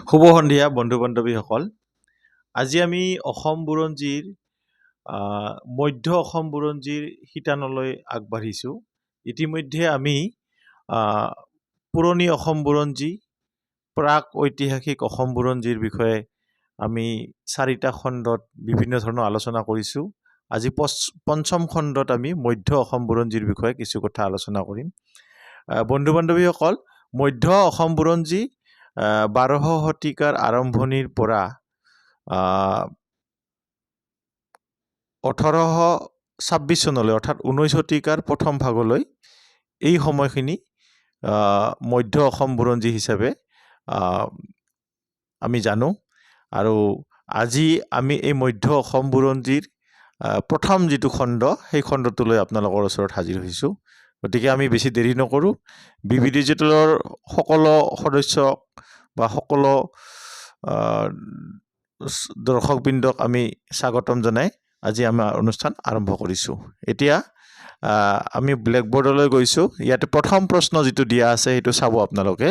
শুভ সন্ধিয়া বন্ধু বান্ধৱীসকল। আজি আমি অসম বুৰঞ্জীৰ মধ্য অসম বুৰঞ্জীৰ শিতানলৈ আগবাঢ়িছোঁ। ইতিমধ্যে আমি পুৰণি অসম বুৰঞ্জী, প্ৰাক ঐতিহাসিক অসম বুৰঞ্জীৰ বিষয়ে আমি 4টা খণ্ডত বিভিন্ন ধৰণৰ আলোচনা কৰিছোঁ। আজি পঞ্চম খণ্ডত আমি মধ্য অসম বুৰঞ্জীৰ বিষয়ে কিছু কথা আলোচনা কৰিম। বন্ধু বান্ধৱীসকল, মধ্য অসম বুৰঞ্জী 12শ শতিকাৰ আৰম্ভণিৰ পৰা 1826 চনলৈ অৰ্থাৎ 19 শতিকাৰ প্ৰথম ভাগলৈ এই সময়খিনি মধ্য অসম বুৰঞ্জী হিচাপে আমি জানো। আৰু আজি আমি এই মধ্য অসম বুৰঞ্জীৰ প্ৰথম যিটো খণ্ড সেই খণ্ডটোলৈ আপোনালোকৰ ওচৰত হাজিৰ হৈছোঁ। গতিকে আমি বেছি দেৰি নকৰোঁ, বিবি ডিজিটেলৰ সকলো সদস্যক বা সকলো দৰ্শকবৃন্দক আমি স্বাগতম জনাই আজি আমাৰ অনুষ্ঠান আৰম্ভ কৰিছোঁ। এতিয়া আমি ব্লেকবোৰ্ডলৈ গৈছোঁ। ইয়াতে প্ৰথম প্ৰশ্ন যিটো দিয়া আছে সেইটো চাব আপোনালোকে।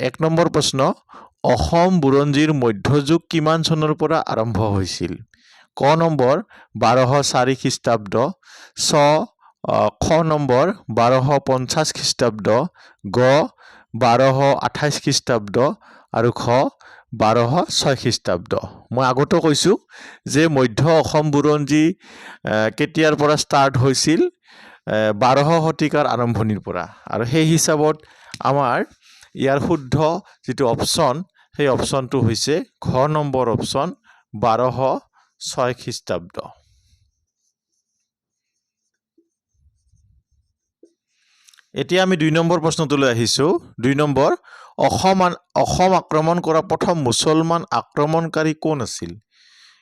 1 নম্বৰ প্ৰশ্ন, অসম বুৰঞ্জীৰ মধ্যযুগ কিমান চনৰ পৰা আৰম্ভ হৈছিল? ক নম্বৰ 1204 খ্ৰীষ্টাব্দ, খ নম্বৰ 1250 খ্ৰীষ্টাব্দ, গ 1228 খ্ৰীষ্টাব্দ আৰু খ 1206 খ্ৰীষ্টাব্দ। মই আগতে কৈছোঁ যে মধ্য অসম বুৰঞ্জী কেতিয়াৰ পৰা ষ্টাৰ্ট হৈছিল? 12শ শতিকাৰ আৰম্ভণিৰ পৰা। আৰু সেই হিচাপত আমাৰ ইয়াৰ শুদ্ধ যিটো অপশ্যন, সেই অপশ্যনটো হৈছে ঘ নম্বৰ অপশ্যন 1206 খ্ৰীষ্টাব্দ। এতিয়া আমি 2 নম্বৰ প্ৰশ্নটোলৈ আহিছোঁ। 2 নম্বৰ, অসম আক্ৰমণ কৰা প্ৰথম মুছলমান আক্ৰমণকাৰী কোন আছিল?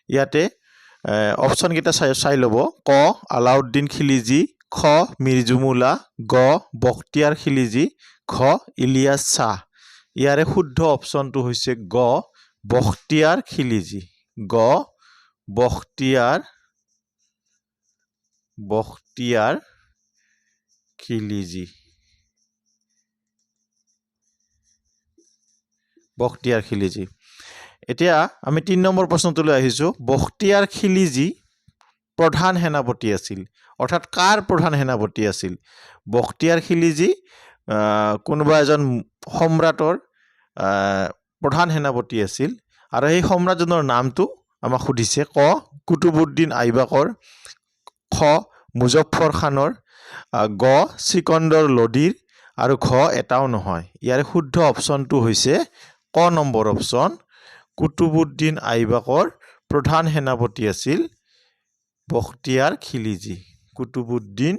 ইয়াতে অপশ্যনকেইটা চাই ল'ব। ক আলাউদ্দিন খিলিজি, খ মীৰ জুমুলা, গ বখতিয়াৰ খিলিজি, খ ইলিয়াছ শ্বাহ। ইয়াৰে শুদ্ধ অপশ্যনটো হৈছে গ বখতিয়াৰ খিলিজি। গ বখতিয়াৰ খিলিজি। বখতিয়াৰ খিলিজি। এতিয়া আমি 3 নম্বৰ প্ৰশ্নটোলৈ আহিছোঁ। বখতিয়াৰ খিলিজি প্ৰধান সেনাপতি আছিল, অৰ্থাৎ কাৰ প্ৰধান সেনাপতি আছিল? বখতিয়াৰ খিলিজি কোনোবা এজন সম্ৰাটৰ প্ৰধান সেনাপতি আছিল। আৰু সেই সম্ৰাটজনৰ নামটো আমাক সুধিছে। ক কুতুবুদ্দিন আইবাকৰ, খ মুজফ্ফৰ খানৰ, গ চিকন্দৰ লোদীৰ আৰু ঘ এটাও নহয়। ইয়াৰে শুদ্ধ অপশ্যনটো হৈছে ক নম্বৰ অপশ্যন, কুতুবুদ্দিন আইবাকৰ প্ৰধান সেনাপতি আছিল বখতিয়াৰ খিলিজি। কুতুবুদ্দিন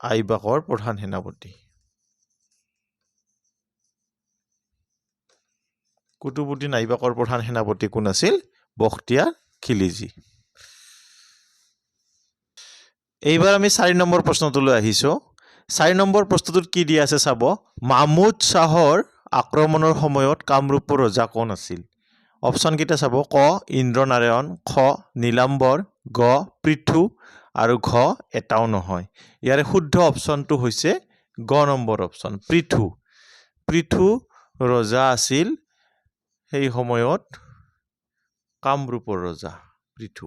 আইবাকৰ প্ৰধান সেনাপতি। কুতুবুদ্দিন আইবাকৰ প্ৰধান সেনাপতি কোন আছিল? বখতিয়াৰ খিলিজি। এইবাৰ আমি 4 নম্বৰ প্ৰশ্নটোলৈ আহিছোঁ। 4 নম্বৰ প্ৰশ্নটোত কি দিয়া আছে চাব। মামুদ শ্বাহৰ আক্ৰমণৰ সময়ত কামৰূপৰ ৰজা কোন আছিল? অপশ্যনকেইটা চাব। ক ইন্দ্ৰনাৰায়ণ, খ নীলাম্বৰ, গ পৃথু আৰু ঘ এটাও নহয়। ইয়াৰে শুদ্ধ অপশ্যনটো হৈছে গ নম্বৰ অপশ্যন, পৃথু। পৃথু ৰজা আছিল সেই সময়ত কামৰূপৰ ৰজা পৃথু।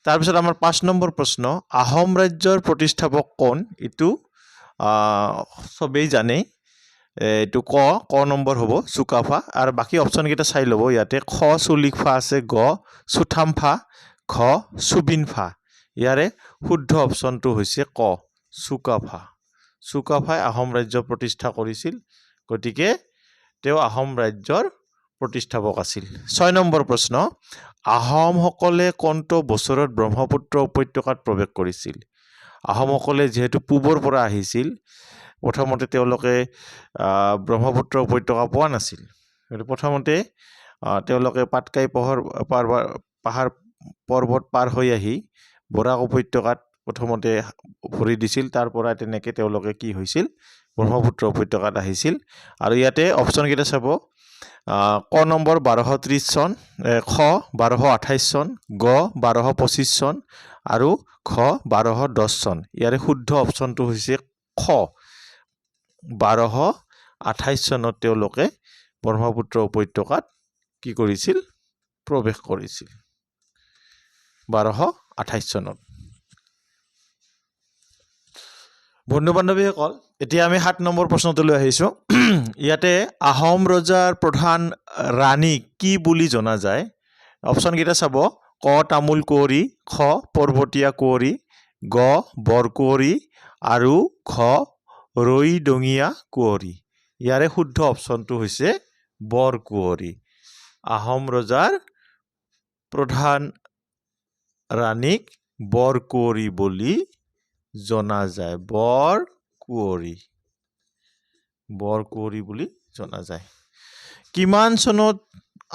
তাৰপিছত আমাৰ 5 নম্বৰ প্ৰশ্ন, আহোম ৰাজ্যৰ প্ৰতিষ্ঠাপক কোন? এইটো চবেই জানেই। এইটো ক নম্বৰ হ'ব চুকাফা। আৰু বাকী অপশ্যনকেইটা চাই ল'ব। ইয়াতে খ চুলিকফা আছে, গ চুথামফা, ঘ চুবিনফা। ইয়াৰে শুদ্ধ অপশ্যনটো হৈছে ক চুকাফা। চুকাফাই আহোম ৰাজ্য প্ৰতিষ্ঠা কৰিছিল, গতিকে তেওঁ আহোম ৰাজ্যৰ প্ৰতিষ্ঠাপক আছিল। 6 নম্বৰ প্ৰশ্ন, আহোমসকলে কোনটো বছৰত ব্ৰহ্মপুত্ৰ উপত্যকাত প্ৰৱেশ কৰিছিল? আহোমসকলে যিহেতু পূবৰ পৰা আহিছিল, প্ৰথমতে তেওঁলোকে ব্ৰহ্মপুত্ৰ উপত্যকা পোৱা নাছিল। প্ৰথমতে তেওঁলোকে পাটকাই পাহাৰ পৰ্বত পাৰ হৈ আহি বৰাক উপত্যকাত প্ৰথমতে ভৰি দিছিল। তাৰ পৰা তেনেকৈ তেওঁলোকে কি হৈছিল? ব্ৰহ্মপুত্ৰ উপত্যকাত আহিছিল। আৰু ইয়াতে অপশ্যনকেইটা চাব। ক নম্বৰ 1230 চন, খ 1228 চন, গ 1225 চন আৰু ঘ 1210 চন। ইয়াৰে শুদ্ধ অপশ্যনটো হৈছে খ 28 চনত তেওঁলোকে ব্ৰহ্মপুত্ৰ উপত্যকাত কি কৰিছিল প্ৰৱেশ কৰিছিল 1228 চনত বন্ধু বান্ধৱীসকল এতিয়া আমি 7 নম্বৰ প্ৰশ্নটোলৈ আহিছো ইয়াতে আহোম ৰজাৰ প্ৰধান ৰাণী কি বুলি জনা যায় অপচন কেইটা চাব ক তামুল কুঁৱৰী খ পৰ্বতীয়া কুঁৱৰী গ বৰকুঁৱৰী আৰু খ ৰৈডঙীয়া কুঁৱৰী ইয়াৰে শুদ্ধ অপচনটো হৈছে বৰকুঁৱৰী আহোম ৰজাৰ প্ৰধান ৰাণীক বৰকুঁৱৰী বুলি জনা যায় বৰকুঁৱৰী বুলি জনা যায় কিমান চনত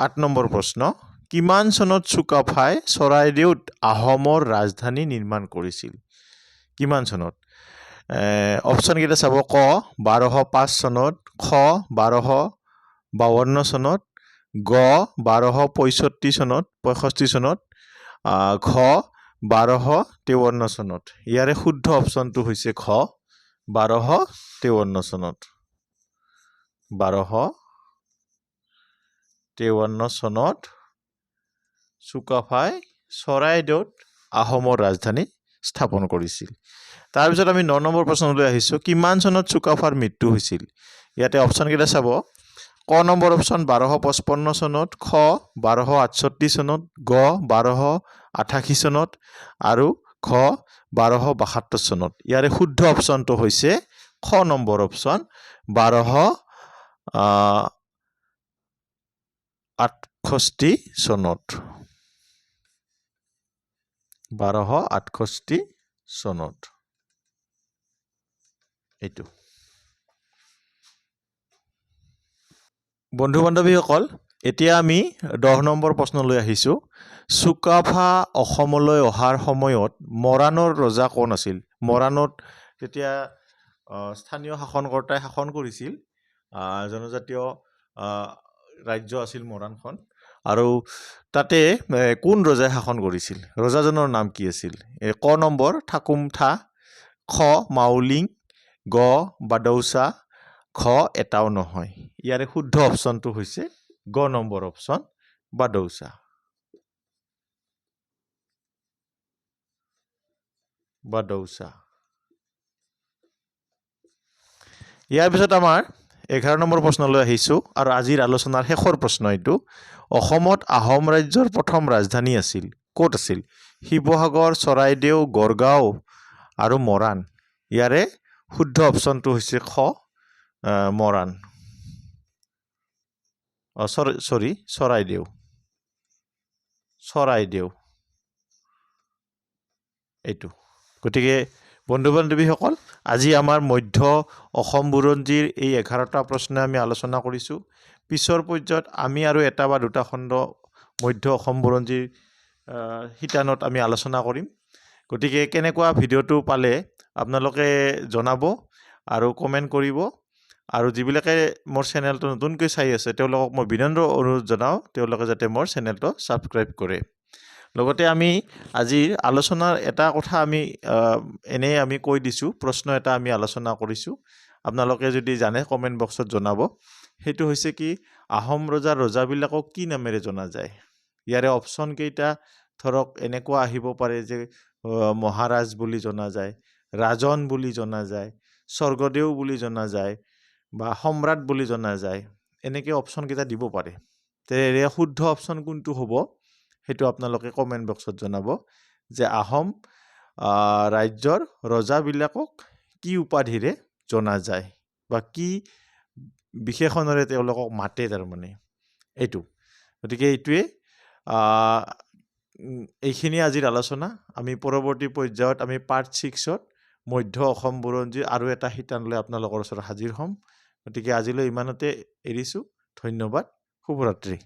8 নম্বৰ প্ৰশ্ন কিমান চনত চুকাফাই চৰাইদেউত আহোমৰ ৰাজধানী নিৰ্মাণ কৰিছিল কিমান চনত অপচন কেইটা চাব ক 1205 চনত খ 1252 চনত গ 1265 চনত 65 চনত ঘ 1253 চনত ইয়াৰে শুদ্ধ অপচনটো হৈছে খ 1253 চনত 1253 চনত চুকাফাই চৰাইদেউত আহোমৰ ৰাজধানী স্থাপন কৰিছিল তাৰপিছত আমি 9 নম্বৰ প্ৰশ্নলৈ আহিছো কিমান চনত চুকাফাৰ মৃত্যু হৈছিল ইয়াতে অপচন কেইটা চাব ক নম্বৰ অপচন 1255 চনত খ 1268 চনত গ 1288 চনত আৰু খ 1272 চনত ইয়াৰে শুদ্ধ অপচনটো হৈছে খ নম্বৰ অপচন 1268 চনত 1268 চনত এইটো বন্ধু বান্ধৱীসকল এতিয়া আমি 10 নম্বৰ প্ৰশ্নলৈ আহিছো চুকাফা অসমলৈ অহাৰ সময়ত মৰাণৰ ৰজা কোন আছিল মৰাণত তেতিয়া স্থানীয় শাসনকৰ্তাই শাসন কৰিছিল জনজাতীয় ৰাজ্য আছিল মৰাণখন আৰু তাতে কোন ৰজাই শাসন কৰিছিল ৰজাজনৰ নাম কি আছিল ক নম্বৰ ঠাকুমথা খ মাউলিং গ বাদৌচা খ এটাও নহয় ইয়াৰে শুদ্ধ অপচনটো হৈছে গ নম্বৰ অপচন বাদৌচা ইয়াৰ পিছত আমাৰ 11 নম্বৰ প্ৰশ্নলৈ আহিছো আৰু আজিৰ আলোচনাৰ শেষৰ প্ৰশ্ন এইটো অসমত আহোম ৰাজ্যৰ প্ৰথম ৰাজধানী আছিল ক'ত আছিল শিৱসাগৰ চৰাইদেউ গড়গাঁও আৰু মৰাণ ইয়াৰে শুদ্ধ অপচনটো হৈছে খ মৰাণ চৰাইদেউ এইটো গতিকে বন্ধু বান্ধৱীসকল আজি আমাৰ মধ্য অসম বুৰঞ্জীৰ এই 11টা প্ৰশ্ন আমি আলোচনা কৰিছো পিছৰ পৰ্যায়ত আমি আৰু এটা বা দুটা খণ্ড মধ্য অসম বুৰঞ্জীৰ শিতানত আমি আলোচনা কৰিম গতিকে কেনেকুৱা ভিডিঅ'টো পালে আপোনালোকে জনাব আৰু কমেন্ট কৰিব আৰু যিবিলাকে মোৰ চেনেলটো নতুনকৈ চাই আছে তেওঁলোকক মই বিনম্ৰ অনুৰোধ জনাও তেওঁলোকে যাতে মোৰ চেনেলটো সাবস্ক্ৰাইব কৰে লগতে আমি আজিৰ আলোচনাৰ এটা কথা আমি এনে আমি কৈ দিছো প্ৰশ্ন এটা আমি আলোচনা কৰিছো আপোনালোকে যদি জানে কমেন্ট বক্সত জনাব হেতু হৈছে কি আহোম ৰজাবিলাকক কি নামেৰে জনা যায় ইয়াৰে অপচন কেইটা ধৰক এনেকুৱা আহিব পাৰে যে মহাৰাজ বুলি জনা যায় ৰাজন বুলি জনা যায় স্বৰ্গদেউ বুলি জনা যায় বা সম্ৰাট বুলি জনা যায় এনেকৈ অপচন কেইটা দিব পাৰে তে শুদ্ধ অপচন কোনটো হ'ব হেতু আপোনালোকে কমেন্ট বক্সত জনাব যে আহোম ৰাজ্যৰ ৰজাবিলাকক কি উপাধিৰে জনা যায় বা কি বিশেষণৰে তেওঁলোকক মাতে তাৰ মানে এইটো গতিকে এইটোৱে এইখিনি আজিৰ আলোচনা আমি পৰৱৰ্তী পৰ্যায়ত আমি পাৰ্ট 6ত মধ্য অসম বুৰঞ্জীৰ আৰু এটা শিতানলৈ আপোনালোকৰ ওচৰত হাজিৰ হ'ম গতিকে আজিলৈ ইমানতে এৰিছো ধন্যবাদ শুভৰাত্ৰি